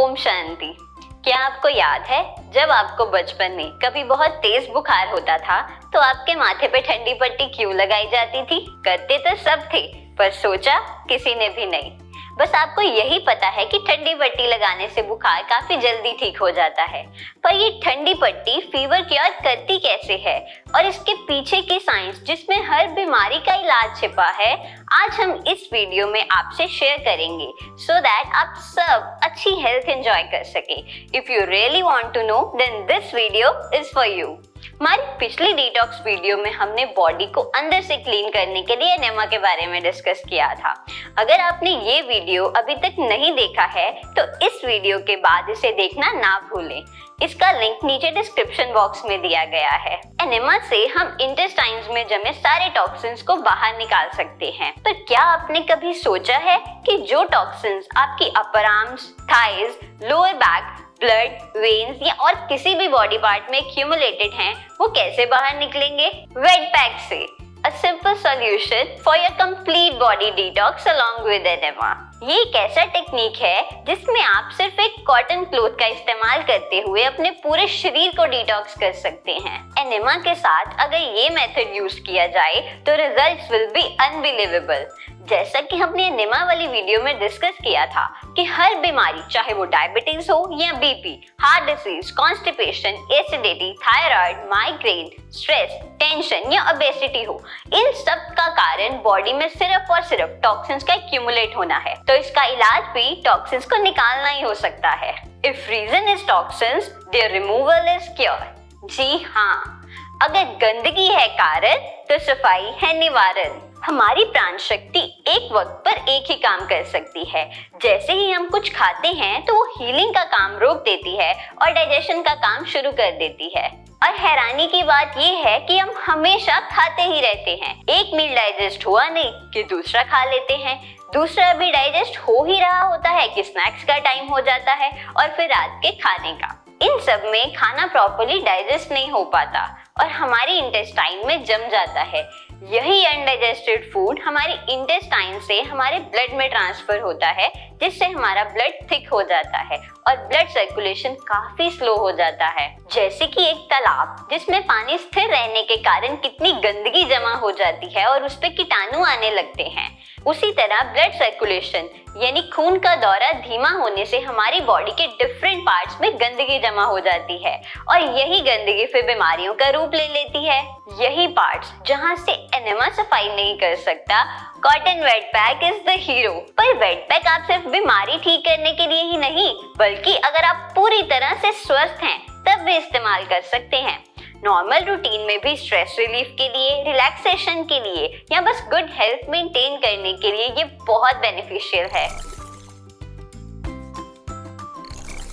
ओम शांति। क्या आपको याद है जब आपको बचपन में कभी बहुत तेज बुखार होता था तो आपके माथे पे ठंडी पट्टी क्यों लगाई जाती थी? करते तो सब थे पर सोचा किसी ने भी नहीं। बस आपको यही पता है कि ठंडी पट्टी लगाने से बुखार काफी जल्दी ठीक हो जाता है, पर ये ठंडी पट्टी फीवर क्योर करती कैसे है और इसके पीछे की साइंस जिसमें हर बीमारी का इलाज छिपा है, आज हम इस वीडियो में आपसे शेयर करेंगे सो दैट आप सब अच्छी हेल्थ एंजॉय कर सके। If you really want to know then this video is for you. हमारी पिछली डिटॉक्स वीडियो में हमने बॉडी को अंदर से क्लीन करने के लिए एनेमा के बारे में डिस्कस किया था। अगर आपने ये वीडियो अभी तक नहीं देखा है तो इस वीडियो के बाद इसे देखना ना भूलें। इसका लिंक नीचे डिस्क्रिप्शन बॉक्स में दिया गया है। एनेमा से हम इंटेस्टाइन्स में जमे सारे टॉक्सिन्स को बाहर निकाल सकते हैं। पर क्या आपने कभी सोचा है कि जो टॉक्सिन्स आपकी अपर arms, thighs, lower back, blood, veins या और किसी भी बॉडी पार्ट में एक्यूमुलेटेड हैं, वो कैसे बाहर निकलेंगे? वेट पैक से। A simple solution for your complete body detox along with enema। ये एक ऐसा टेक्निक है जिसमें आप सिर्फ एक कॉटन क्लॉथ का इस्तेमाल करते हुए अपने पूरे शरीर को डिटॉक्स कर सकते हैं। एनेमा के साथ अगर ये मेथड यूज किया जाए तो रिजल्ट्स विल बी अनबिलीवेबल। जैसा कि हमने एनेमा वाली वीडियो में डिस्कस किया था कि हर बीमारी, चाहे वो डायबिटीज हो या BP, heart disease, constipation, acidity, thyroid, migraine, stress, tension या ओबेसिटी हो, इन सब का कारण बॉडी में सिर्फ और सिर्फ टॉक्सिन्स का एक्यूमुलेट होना है। तो इसका इलाज भी टॉक्सिन्स को निकालना ही हो सकता है। If reason is toxins, their removal is cure. जी हाँ, अगर गंदगी है कारण तो सफाई है निवारण। हमारी प्राण शक्ति एक वक्त पर एक ही काम कर सकती है। जैसे ही हम कुछ खाते हैं तो वो हीलिंग का काम रोक देती है और डाइजेशन का काम शुरू कर देती है। और हैरानी की बात ये है कि हम हमेशा खाते ही रहते हैं। एक मील डाइजेस्ट हुआ नहीं कि दूसरा खा लेते हैं, दूसरा भी डाइजेस्ट हो ही रहा होता है कि स्नैक्स का टाइम हो जाता है और फिर रात के खाने का। इन सब में खाना प्रॉपर्ली डाइजेस्ट नहीं हो पाता और हमारी इंटेस्टाइन में जम जाता है। यही अनडाइजेस्टेड फूड हमारी इंटेस्टाइन से हमारे ब्लड में ट्रांसफर होता है, जिससे हमारा ब्लड थिक हो जाता है और ब्लड सर्कुलेशन काफी स्लो हो जाता है। जैसे कि एक तालाब जिसमें पानी स्थिर रहने के कारण कितनी गंदगी जमा हो जाती है और उस पे कीटाणु आने लगते हैं, उसी तरह ब्लड सर्कुलेशन यानी खून का दौरा धीमा होने से हमारी बॉडी के डिफरेंट पार्ट्स में गंदगी जमा हो जाती है और यही गंदगी फिर बीमारियों का रूप ले लेती है। यही पार्ट्स जहां से एनेमा सफाई नहीं कर सकता, cotton wet pack is the hero. पर वेट पैक आप सिर्फ बीमारी ठीक करने के लिए ही नहीं, बल्कि अगर आप पूरी तरह से स्वस्थ हैं तब भी इस्तेमाल कर सकते हैं। नॉर्मल रूटीन में भी स्ट्रेस रिलीफ के लिए, रिलैक्सेशन के लिए या बस गुड हेल्थ मेंटेन करने के लिए ये बहुत बेनिफिशियल है।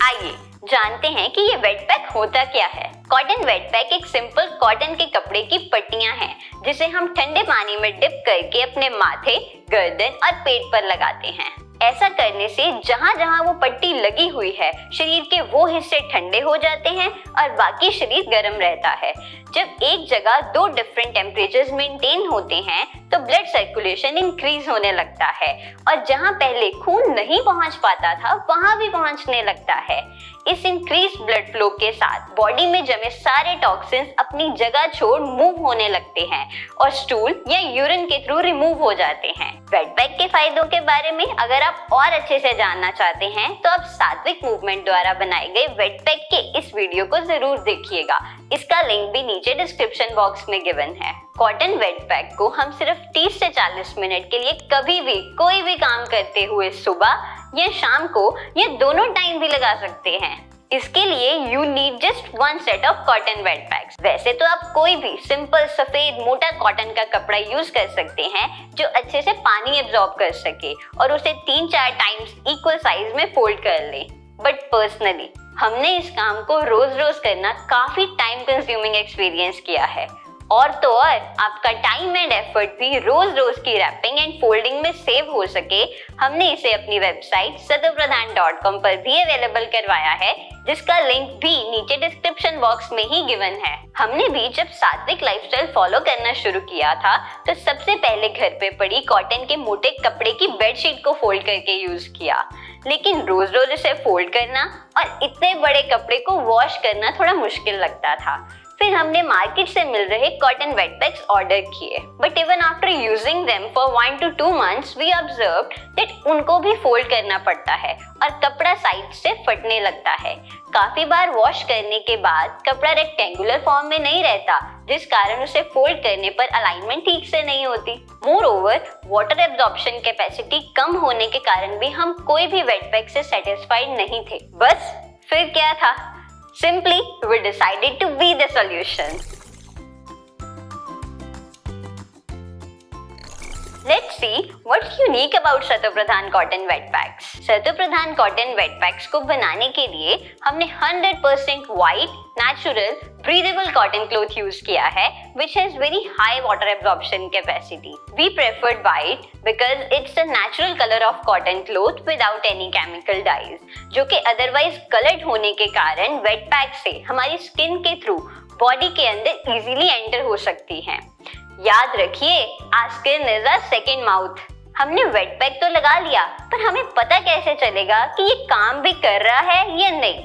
आइए जानते हैं कि ये वेट पैक होता क्या है। कॉटन वेट पैक एक सिंपल कॉटन के कपड़े की पट्टियां हैं जिसे हम ठंडे पानी में डिप करके अपने माथे, गर्दन और पेट पर लगाते हैं। ऐसा करने से जहां जहां वो पट्टी लगी हुई है, शरीर के वो हिस्से ठंडे हो जाते हैं और बाकी शरीर गर्म रहता है। जब एक जगह दो डिफरेंट टेम्परेचर्स मेंटेन होते हैं तो ब्लड सर्कुलेशन इंक्रीज होने लगता है और जहां पहले खून नहीं पहुंच पाता था वहां भी पहुंचने लगता है। इस इंक्रीज ब्लड फ्लो के साथ बॉडी में जमे सारे टॉक्सिन्स अपनी जगह छोड़ मूव होने लगते हैं और स्टूल या यूरिन के थ्रू रिमूव हो जाते हैं। वेट पैक के फायदों के बारे में अगर आप और अच्छे से जानना चाहते हैं तो आप सात्विक मूवमेंट द्वारा बनाए गए वेट पैक के इस वीडियो को जरूर देखिएगा। इसका लिंक भी नीचे डिस्क्रिप्शन बॉक्स में गिवन है। कॉटन वेट पैक को हम सिर्फ 30 से 40 मिनट के लिए कभी भी कोई भी काम करते हुए सुबह या शाम को या दोनों टाइम भी लगा सकते हैं। इसके लिए you need just one set of cotton wet packs. वैसे तो आप कोई भी सिंपल सफेद मोटा कॉटन का कपड़ा यूज कर सकते हैं जो अच्छे से पानी एब्जॉर्ब कर सके और उसे 3-4 टाइम्स इक्वल साइज में फोल्ड कर ले। बट पर्सनली हमने इस काम को रोज रोज करना काफी टाइम कंज्यूमिंग एक्सपीरियंस किया है और तो और आपका टाइम एंड एफर्ट भी रोज रोज की रैपिंग एंड फोल्डिंग में सेव हो सके, हमने इसे अपनी वेबसाइट sadhupradhan.com पर भी अवेलेबल करवाया है, जिसका लिंक भी नीचे डिस्क्रिप्शन बॉक्स में ही गिवन है। हमने भी जब सात्विक लाइफस्टाइल फॉलो करना शुरू किया था तो सबसे पहले घर पे पड़ी कॉटन के मोटे कपड़े की बेडशीट को फोल्ड करके यूज किया। लेकिन रोज रोज इसे फोल्ड करना और इतने बड़े कपड़े को वॉश करना थोड़ा मुश्किल लगता था। फिर हमने मार्केट से मिल रहे कॉटन वेट पैक्स ऑर्डर किए, but even after using them for 1 to 2 months we observed that उनको भी फोल्ड करना पड़ता है और कपड़ा साइड से फटने लगता है। काफी बार वॉश करने के बाद कपड़ा रेक्टेंगुलर फॉर्म में नहीं रहता, जिस कारण उसे फोल्ड करने पर अलाइनमेंट ठीक से नहीं होती। मोरओवर, वाटर एब्जॉर्प्शन कैपेसिटी कम होने के कारण भी हम कोई भी वेट पैक से सेटिस्फाइड नहीं थे। बस फिर क्या था? Simply, we decided to be the solution. Let's see what's unique about Satopradhan cotton wet packs. Satopradhan cotton wet packs को बनाने के लिए हमने 100% white, natural, breathable cotton cloth use किया है, which has very high water absorption capacity. We preferred white because it's a natural color of cotton cloth without any chemical dyes, जो कि otherwise colored होने के कारण wet pack से हमारी skin के through बॉडी के अंदर इजीली एंटर हो सकती हैं। याद रखिए, our skin is a second mouth. हमने वेट पैक तो लगा लिया, पर हमें पता कैसे चलेगा कि ये काम भी कर रहा है या नहीं?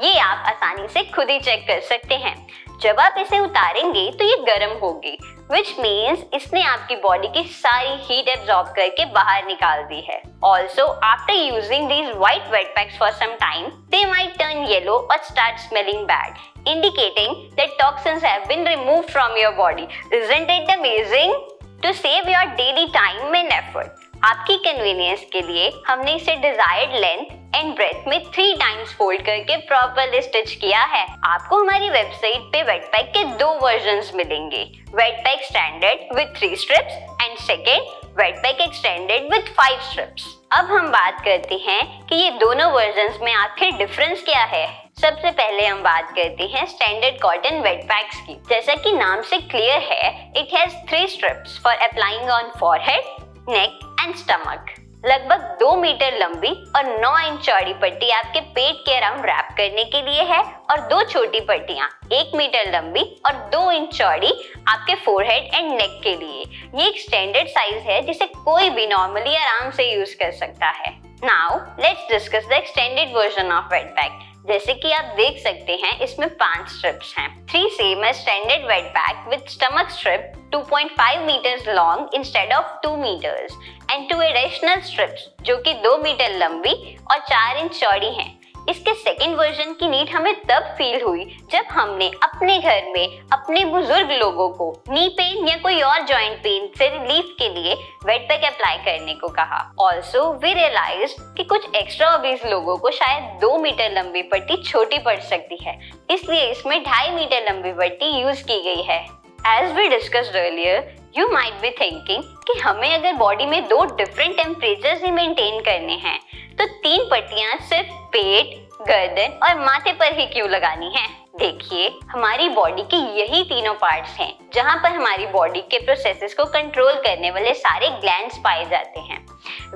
ये आप आसानी से खुद ही चेक कर सकते हैं। जब आप इसे उतारेंगे तो ये गर्म होगी, which means इसने आपकी बॉडी की सारी हीट एब्जॉर्ब करके बाहर निकाल दी है। Also, after using these white wet packs for some time, they might turn yellow or start smelling bad, indicating that toxins have been removed from your body. Isn't it amazing? To save your daily time and effort, आपकी convenience के लिए हमने इसे desired length and breadth में 3 times fold करके properly stitch किया है। आपको हमारी वेबसाइट पे वेट पैक के 2 वर्जन्स मिलेंगे, wet pack standard with 3 strips and second wet pack extended with 5 strips. अब हम बात करते हैं कि ये दोनों वर्जन्स में आखिर डिफरेंस क्या है। सबसे पहले हम बात करते हैं स्टैंडर्ड कॉटन वेट पैक्स की। जैसा कि नाम से क्लियर है, it has 3 strips for applying on forehead, neck and stomach. लगभग 2 मीटर लंबी और 9 इंच चौड़ी पट्टी आपके पेट के अराउंड रैप करने के लिए है और 2 छोटी पट्टियां 1 मीटर लंबी और 2 इंच चौड़ी आपके फोरहेड एंड नेक के लिए। ये एक स्टैंडर्ड साइज है जिसे कोई भी नॉर्मली आराम से यूज कर सकता है। Now let's discuss the extended version of wet pack. जैसे कि आप देख सकते हैं, इसमें 5 स्ट्रिप्स हैं। 3 same as standard wet pack with stomach strip 2.5 meters long instead of 2 meters and 2 additional strips जो कि 2 मीटर लंबी और 4 इंच चौड़ी हैं। इसके सेकेंड वर्जन की नीड हमें तब फील हुई जब हमने अपने घर में अपने बुजुर्ग लोगों को नी पेन या कोई और जॉइंट पेन से रिलीफ के लिए वेट पैक अप्लाई करने को कहा। ऑल्सो वी रियलाइज्ड कि कुछ एक्स्ट्रा ओबीज लोगों को शायद 2 मीटर लंबी पट्टी छोटी पड़ सकती है, इसलिए इसमें 2.5 मीटर लंबी पट्टी यूज की गई है। As we discussed earlier, you might be thinking कि हमें अगर बॉडी में 2 डिफरेंट टेम्परेचर्स ही मेंटेन करने हैं, तो 3 पट्टियां सिर्फ पेट, गर्दन और माथे पर ही क्यों लगानी है? देखिए, हमारी बॉडी के यही तीनों पार्ट्स हैं जहां पर हमारी बॉडी के प्रोसेसेस को कंट्रोल करने वाले सारे ग्लैंड्स पाए जाते हैं।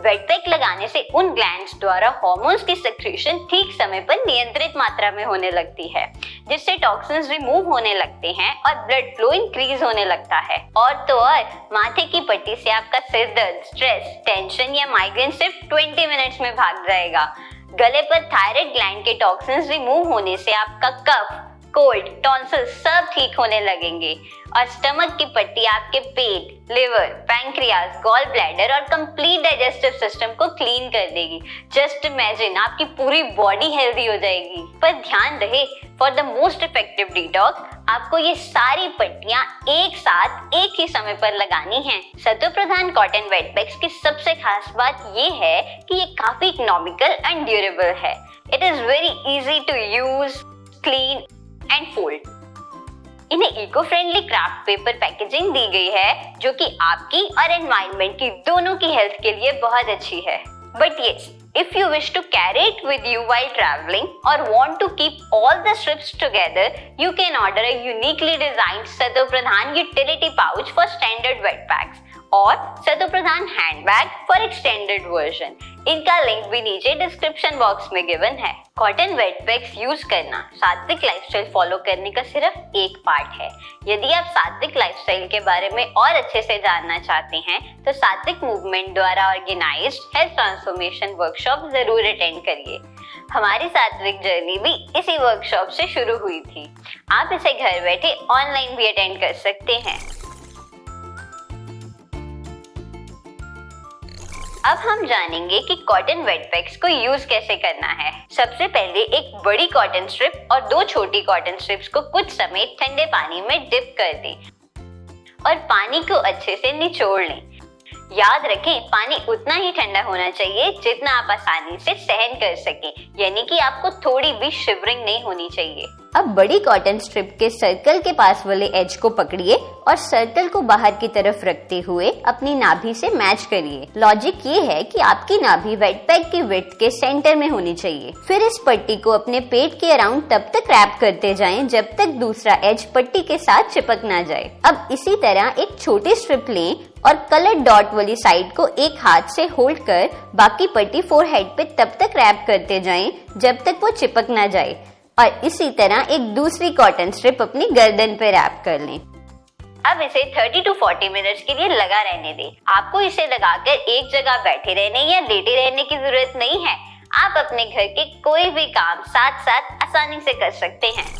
वेट पैक लगाने से उन ग्लैंड्स द्वारा हार्मोन्स की सेक्रेशन ठीक समय पर नियंत्रित मात्रा में होने लगती है, जिससे टॉक्सिन्स रिमूव होने लगते हैं और ब्लड फ्लो इंक्रीज होने लगता है। और तो और, माथे की पट्टी से आपका सिर दर्द, स्ट्रेस, टेंशन या माइग्रेन सिर्फ 20 मिनट्स में भाग जाएगा। गले पर थायराइड ग्लैंड के टॉक्सिन्स रिमूव होने से आपका कफ, कोल्ड, टॉन्सिल सब ठीक होने लगेंगे और स्टमक की पट्टी आपके पेट, लिवर, पैंक्रियाज, गॉल ब्लैडर और कंप्लीट डाइजेस्टिव सिस्टम को क्लीन कर देगी। जस्ट इमेजिन, आपकी पूरी बॉडी हेल्दी हो जाएगी। पर ध्यान रहे, for the most effective detox आपको ये सारी पट्टियां एक साथ एक ही समय पर लगानी हैं। सत्वप्रधान कॉटन वेट पैक्स की सबसे खास बात ये है कि ये काफी इकोनॉमिकल एंड ड्यूरेबल है। It is very easy to use, clean and fold. इन्हें eco friendly craft paper packaging दी गई है, जो कि आपकी और एनवायरनमेंट की दोनों की हेल्थ के लिए बहुत अच्छी है। But yes, if you wish to carry it with you while traveling or want to keep all the strips together, you can order a uniquely designed Satopradhan utility pouch for standard wet packs. और सतोप्रधान handbag for extended version, इनका link भी नीचे description box में given है। Cotton wet packs use करना सात्विक lifestyle follow करने का सिर्फ एक पार्ट है। यदि आप सात्विक लाइफस्टाइल के बारे में और अच्छे से जानना चाहते हैं तो सात्विक मूवमेंट द्वारा ऑर्गेनाइज्ड हेल्थ ट्रांसफॉर्मेशन वर्कशॉप जरूर अटेंड करिए। हमारी सात्विक जर्नी भी इसी वर्कशॉप से शुरू हुई थी। आप इसे घर बैठे ऑनलाइन भी अटेंड कर सकते हैं। अब हम जानेंगे कि कॉटन वेट पैक्स को यूज कैसे करना है। सबसे पहले एक बड़ी कॉटन स्ट्रिप और 2 छोटी कॉटन स्ट्रिप्स को कुछ समय ठंडे पानी में डिप कर दें और पानी को अच्छे से निचोड़ लें। याद रखें, पानी उतना ही ठंडा होना चाहिए जितना आप आसानी से सहन कर सकें, यानी कि आपको थोड़ी भी शिवरिंग नहीं होनी चाहिए। अब बड़ी कॉटन स्ट्रिप के सर्कल के पास वाले एज को पकड़िए और सर्कल को बाहर की तरफ रखते हुए अपनी नाभि से मैच करिए। लॉजिक ये है कि आपकी नाभि वेट पैक की विड्थ के सेंटर में होनी चाहिए। फिर इस पट्टी को अपने पेट के अराउंड तब तक रैप करते जाएं जब तक दूसरा एज पट्टी के साथ चिपक ना जाए। अब इसी तरह एक छोटी स्ट्रिप लें और कलर डॉट वाली साइड को एक हाथ से होल्ड कर बाकी पट्टी फोरहेड पे तब तक रैप करते जाएं जब तक वो चिपक ना जाए और इसी तरह एक दूसरी कॉटन स्ट्रिप अपनी गर्दन पे रैप कर लें। अब इसे 30 to 40 मिनट्स के लिए लगा रहने दें। आपको इसे लगाकर एक जगह बैठे रहने या लेटे रहने की जरूरत नहीं है। आप अपने घर के कोई भी काम साथ साथ आसानी से कर सकते हैं।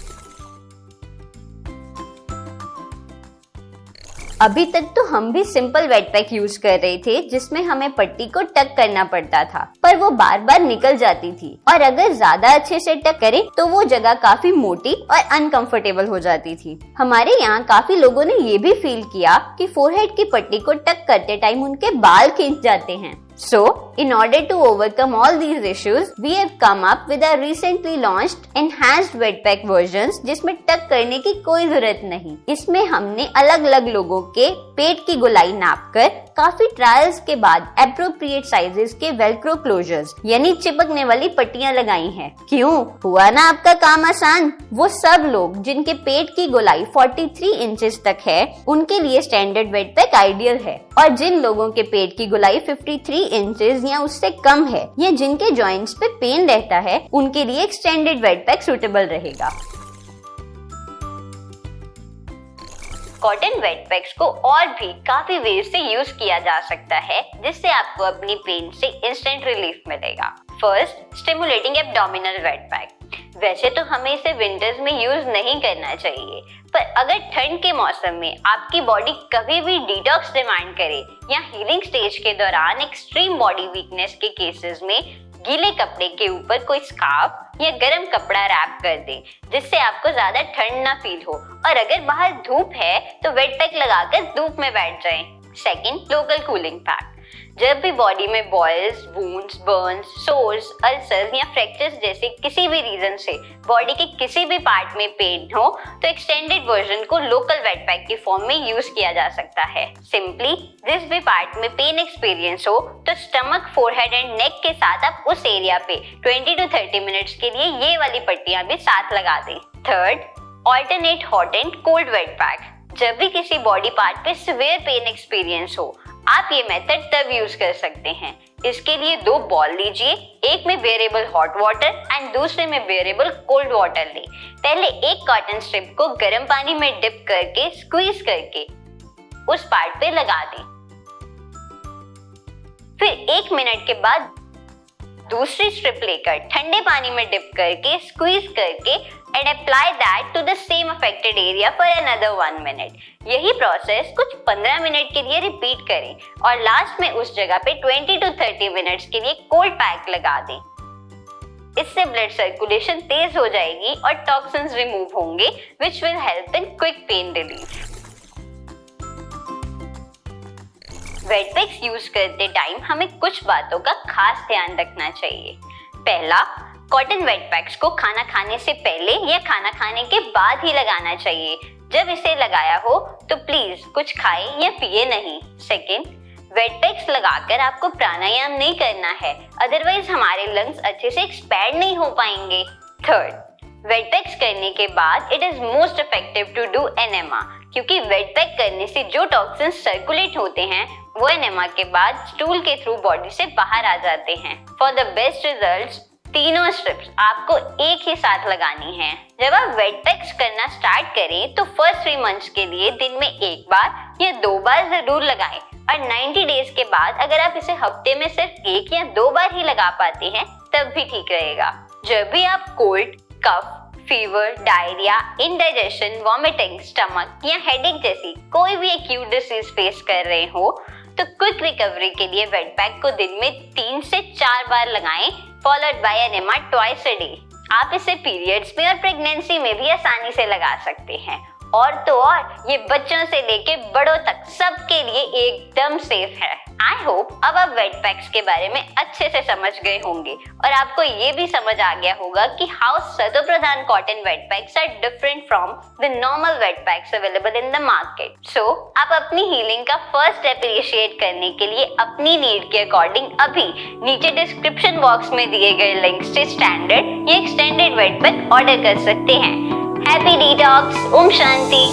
अभी तक तो हम भी सिंपल वेट पैक यूज कर रहे थे जिसमें हमें पट्टी को टक करना पड़ता था, पर वो बार बार निकल जाती थी और अगर ज्यादा अच्छे से टक करें तो वो जगह काफी मोटी और अनकंफर्टेबल हो जाती थी। हमारे यहाँ काफी लोगों ने ये भी फील किया कि फोरहेड की पट्टी को टक करते टाइम उनके बाल खींच जाते हैं। So, in order to overcome all these issues, we have come up with a recently launched enhanced wet pack versions जिसमें टक करने की कोई जरूरत नहीं। इसमें हमने अलग अलग लोगों के पेट की गोलाई नापकर काफी ट्रायल्स के बाद एप्रोप्रिएट साइजेस के वेलक्रो क्लोजर्स यानी चिपकने वाली पट्टियां लगाई हैं। क्यों? हुआ ना आपका काम आसान। वो सब लोग जिनके पेट की गोलाई 43 इंचेस तक है उनके लिए स्टैंडर्ड वेट पैक आइडियल है, और जिन लोगों के पेट की गोलाई 53 इंचेस या उससे कम है या जिनके जॉइंट्स पे पेन रहता है उनके लिए एक्सटेंडेड वेट पैक सूटेबल रहेगा। कॉटन वेट पैक्स को और भी काफी वेज से यूज किया जा सकता है जिससे आपको अपनी पेन से इंस्टेंट रिलीफ मिलेगा। First, stimulating abdominal wet pack. वैसे तो हमें इसे विंटर्स में यूज नहीं करना चाहिए, पर अगर ठंड के मौसम में आपकी बॉडी कभी भी डिटॉक्स डिमांड करे या हीलिंग स्टेज के दौरान एक्सट्रीम बॉडी वीकनेस के केसेस में गीले कपड़े के ऊपर कोई स्कार्फ या गर्म कपड़ा रैप कर दें जिससे आपको ज्यादा ठंड ना फील हो, और अगर बाहर धूप है तो वेट पैक लगाकर धूप में बैठ जाएं। Second, local cooling pack. जब भी बॉडी में boils, wounds, burns, sores, ulcers या फ्रैक्चर्स जैसे किसी भी रीजन से बॉडी के किसी भी पार्ट में पेन हो तो एक्सटेंडेड वर्जन को लोकल वेट पैक की फॉर्म में यूज किया जा सकता है। सिंपली जिस भी पार्ट में पेन एक्सपीरियंस हो तो स्टमक, फोरहेड एंड नेक के साथ आप उस एरिया पे 20 to 30 मिनट्स के लिए ये वाली पट्टियां भी साथ लगा दें। Third, alternate hot and cold wet pack. जब भी किसी बॉडी पार्ट पे सिवियर पेन एक्सपीरियंस हो आप ये मेथड तब यूज कर सकते हैं। इसके लिए 2 बॉल लीजिए, एक में वेरिएबल हॉट वाटर एंड दूसरे में वेरिएबल कोल्ड वाटर लें। पहले एक कॉटन स्ट्रिप को गर्म पानी में डिप करके स्क्वीज करके उस पार्ट पे लगा दें। फिर 1 मिनट के बाद दूसरी स्ट्रिप लेकर ठंडे पानी में डिप करके स्क्वीज करके and apply that to the same affected area for another 1 minute. यही प्रोसेस कुछ 15 मिनट के लिए रिपीट करें और लास्ट में उस जगह पे 20 to 30 मिनट्स के लिए कोल्ड पैक लगा दें। इससे ब्लड सर्कुलेशन तेज हो जाएगी और टॉक्सिन्स रिमूव होंगे which will help in quick pain relief. Wet packs use करते टाइम हमें कुछ बातों का खास ध्यान रखना चाहिए। पहला, कॉटन वेट पैक्स को खाना खाने से पहले या खाना खाने के बाद ही लगाना चाहिए। जब इसे लगाया हो तो प्लीज कुछ खाएं या पिए नहीं। सेकंड, वेट पैक्स लगाकर आपको प्राणायाम नहीं करना है, अदरवाइज हमारे लंग्स अच्छे से एक्सपैंड नहीं हो पाएंगे। थर्ड, वेट पैक्स करने के बाद it is most effective to do enema, क्योंकि वेट पैक करने से जो टॉक्सिन सर्कुलेट होते हैं वो एनेमा के बाद स्टूल के थ्रू बॉडी से बाहर आ जाते हैं। फॉर द बेस्ट रिजल्ट्स तीनों स्ट्रिप्स आपको एक ही साथ लगानी है। जब आप वेट पैक्स करना स्टार्ट करें तो फर्स्ट 3 मंथ्स के लिए दिन में 1 बार या 2 बार जरूर लगाएं और 90 डेज के बाद अगर आप इसे हफ्ते में सिर्फ 1 या 2 बार ही लगा पाते हैं तब भी ठीक रहेगा। जब भी आप cold, cough, fever, diarrhoea, indigestion, vomiting, stomach या हेडेक जैसी कोई भी एक्यूट डिसीज फेस कर रहे हो तो क्विक रिकवरी के लिए वेट पैक को दिन में 3 से 4 बार लगाएं, followed by enema twice a day. आप इसे पीरियड्स में और प्रेगनेंसी में भी आसानी से लगा सकते हैं। और तो और ये बच्चों से लेके बड़ों तक सबके लिए एकदम सेफ है। आई होप अब आप वेट पैक्स के बारे में अच्छे से समझ गए होंगे और आपको ये भी समझ आ गया होगा कि how Sato Pradhan cotton wet packs are different from the normal wet packs available in the market. So आप अपनी हीलिंग का फर्स्ट स्टेप इनिशिएट करने के लिए अपनी नीड के अकॉर्डिंग अभी नीचे डिस्क्रिप्शन बॉक्स में दिए गए लिंक से स्टैंडर्ड या एक्सटेंडेड वेट पैक ऑर्डर कर सकते हैं। Happy detox, Om Shanti.